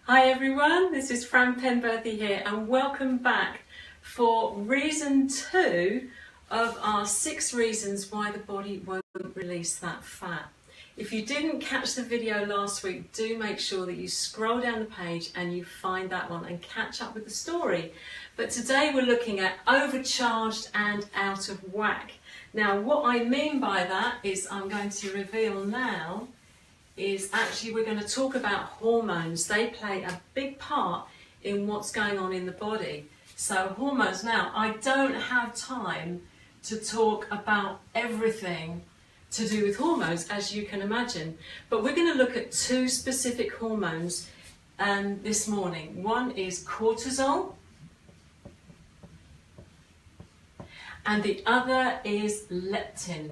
Hi everyone, this is Fran Penberthy here and welcome back for reason 2 of our 6 reasons why the body won't release that fat. If you didn't catch the video last week, do make sure that you scroll down the page and you find that one and catch up with the story. But today we're looking at overcharged and out of whack. Now what I mean by that is I'm going to reveal now is actually we're going to talk about hormones. They play a big part in what's going on in the body. So hormones. Now, I don't have time to talk about everything to do with hormones, as you can imagine, but we're going to look at 2 specific hormones this morning. One is cortisol and the other is leptin.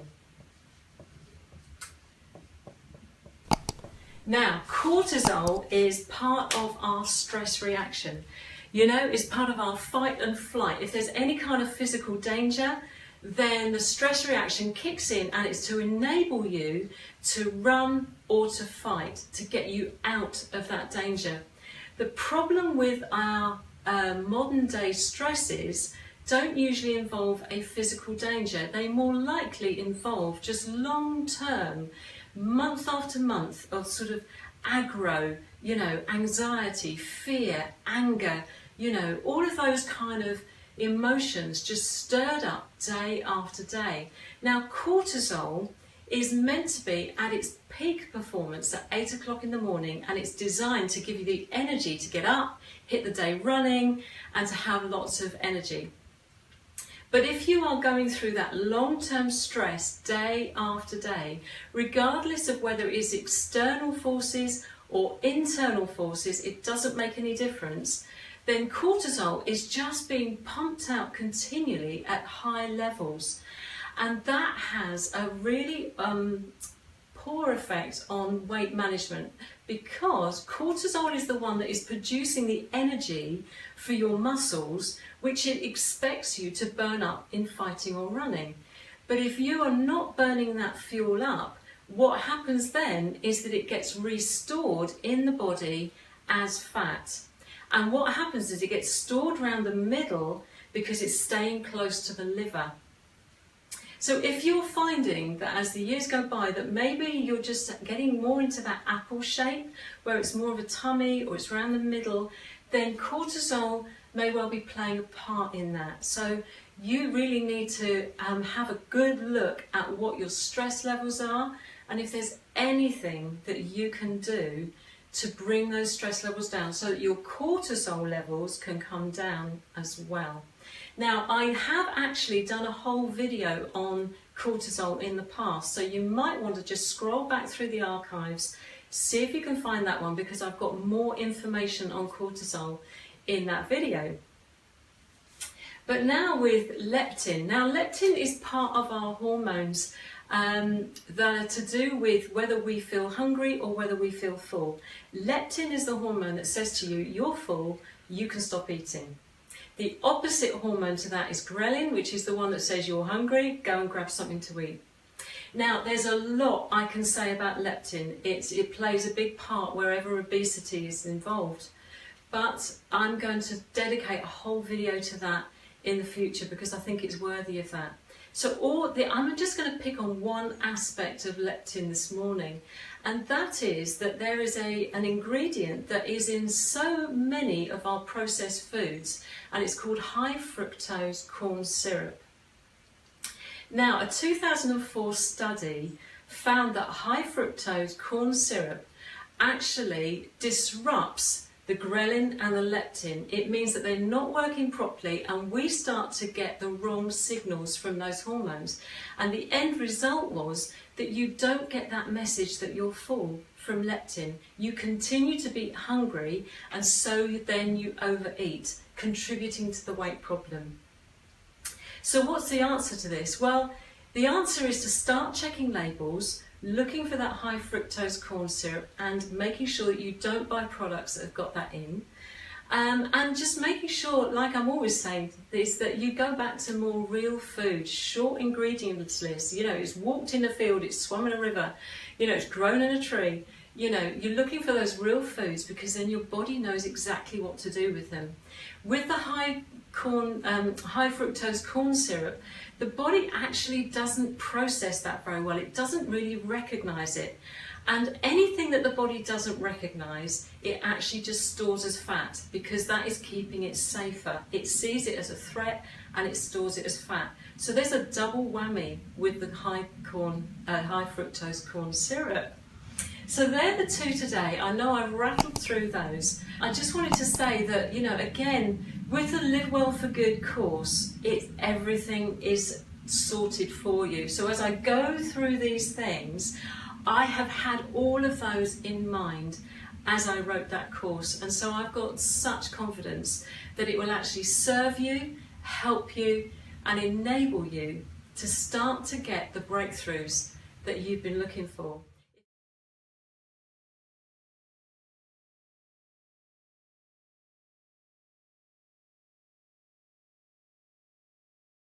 Now, cortisol is part of our stress reaction. You know, it's part of our fight and flight. If there's any kind of physical danger, then the stress reaction kicks in and it's to enable you to run or to fight, to get you out of that danger. The problem with our modern day stresses don't usually involve a physical danger. They more likely involve just long-term, month after month of sort of aggro, anxiety, fear, anger, all of those kind of emotions just stirred up day after day. Now, cortisol is meant to be at its peak performance at 8 o'clock in the morning, and it's designed to give you the energy to get up, hit the day running, and to have lots of energy. But if you are going through that long-term stress day after day, regardless of whether it is external forces or internal forces, it doesn't make any difference, then cortisol is just being pumped out continually at high levels. And that has a really poor effect on weight management, because cortisol is the one that is producing the energy for your muscles, which it expects you to burn up in fighting or running. But if you are not burning that fuel up, what happens then is that it gets restored in the body as fat. And what happens is it gets stored around the middle because it's staying close to the liver. So if you're finding that as the years go by that maybe you're just getting more into that apple shape, where it's more of a tummy or it's around the middle, then cortisol may well be playing a part in that. So you really need to have a good look at what your stress levels are, and if there's anything that you can do to bring those stress levels down so that your cortisol levels can come down as well. Now, I have actually done a whole video on cortisol in the past, so you might want to just scroll back through the archives, see if you can find that one, because I've got more information on cortisol in that video. But now with leptin. Now, leptin is part of our hormones that are to do with whether we feel hungry or whether we feel full. Leptin is the hormone that says to you, you're full, you can stop eating. The opposite hormone to that is ghrelin, which is the one that says you're hungry, go and grab something to eat. Now, there's a lot I can say about leptin. It plays a big part wherever obesity is involved. But I'm going to dedicate a whole video to that in the future because I think it's worthy of that. So I'm just going to pick on one aspect of leptin this morning, and that is that there is an ingredient that is in so many of our processed foods, and it's called high fructose corn syrup. Now, a 2004 study found that high fructose corn syrup actually disrupts the ghrelin and the leptin. It means that they're not working properly, and we start to get the wrong signals from those hormones. And the end result was that you don't get that message that you're full from leptin. You continue to be hungry, and so then you overeat, contributing to the weight problem. So what's the answer to this? Well, the answer is to start checking labels, looking for that high fructose corn syrup and making sure that you don't buy products that have got that in. And just making sure, like I'm always saying, is that you go back to more real food, short ingredients list. It's walked in a field, it's swum in a river, it's grown in a tree. You know, you're looking for those real foods because then your body knows exactly what to do with them. With the high fructose corn syrup, the body actually doesn't process that very well. It doesn't really recognize it. And anything that the body doesn't recognize, it actually just stores as fat because that is keeping it safer. It sees it as a threat and it stores it as fat. So there's a double whammy with the high fructose corn syrup. So they're the two today. I know I've rattled through those. I just wanted to say that, you know, again, with the Live Well for Good course, everything is sorted for you. So as I go through these things, I have had all of those in mind as I wrote that course. And so I've got such confidence that it will actually serve you, help you, and enable you to start to get the breakthroughs that you've been looking for.